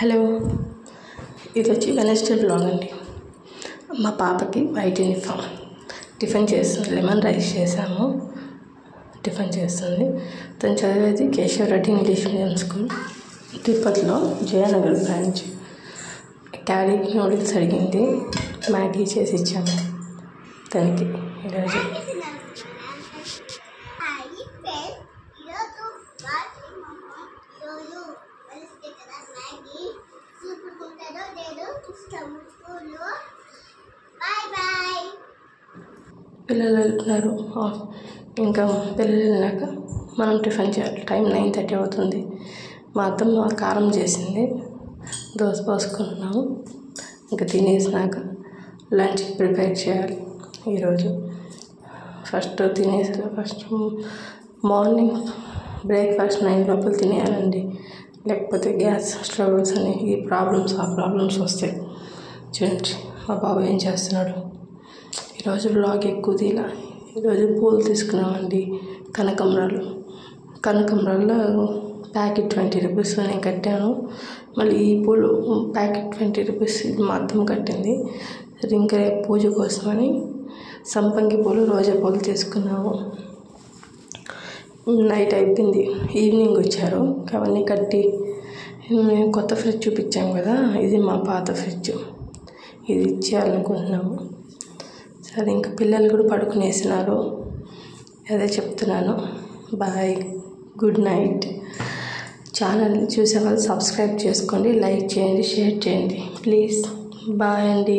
Hello, ఇది వచ్చి Wednesday blog అండి. మా పాపకి వైట్ యూనిఫామ్ టిఫిన్ చేస్తుంది. లెమన్ రైస్ చేసాము, టిఫిన్ చేస్తుంది. తను చదివేది కేశవరెడ్డి ఇంగ్లీష్ మీడియం స్కూల్, తిరుపతిలో జయనగర్ బ్రాంచ్. క్యారీ నూడిల్స్ అడిగింది, మ్యాగీ చేసి ఇచ్చాము తనకి ఈరోజు. పిల్లలు వెళ్తున్నారు, ఇంకా పిల్లలు వెళ్ళినాక మనం టిఫిన్ చేయాలి. టైం 9:30 అవుతుంది. మా అత్తమ్మ కారం చేసింది, దోశ పోసుకుంటున్నాము. ఇంకా తినేసినాక లంచ్ ప్రిపేర్ చేయాలి ఈరోజు. ఫస్ట్ మార్నింగ్ బ్రేక్ఫాస్ట్ 9 లోపల తినేయాలండి, లేకపోతే గ్యాస్ స్ట్రగుల్స్ అని ఆ ప్రాబ్లమ్స్ వస్తాయి. చూడండి మా బాబు ఏం చేస్తున్నాడు. ఈరోజు బ్లాగ్ ఎక్కువ తీలా. ఈరోజు పూలు తీసుకున్నామండి, కనకంబరాల్లో ప్యాకెట్ 20 రూపీస్ నేను కట్టాను. మళ్ళీ ఈ పూలు ప్యాకెట్ 20 రూపీస్ ఇది మా అత్తమ్మ కట్టింది. ఇంకా పూజ కోసమని సంపంగి పూలు, రోజా పూలు తీసుకున్నాము. నైట్ అయిపోయింది, ఈవినింగ్ వచ్చారు. అవన్నీ కట్టి మేము కొత్త ఫ్రిడ్జ్ చూపించాము కదా, ఇది మా పాత ఫ్రిడ్జ్, ఇది ఇచ్చేయాలనుకుంటున్నాము. సరే, ఇంకా పిల్లలు కూడా పడుకునేసినారు. అదే చెప్తున్నాను. Bye, good night. ఛానల్ చూసే వాళ్ళు సబ్స్క్రైబ్ చేసుకోండి, లైక్ చేయండి, షేర్ చేయండి ప్లీజ్. బాయ్ అండి.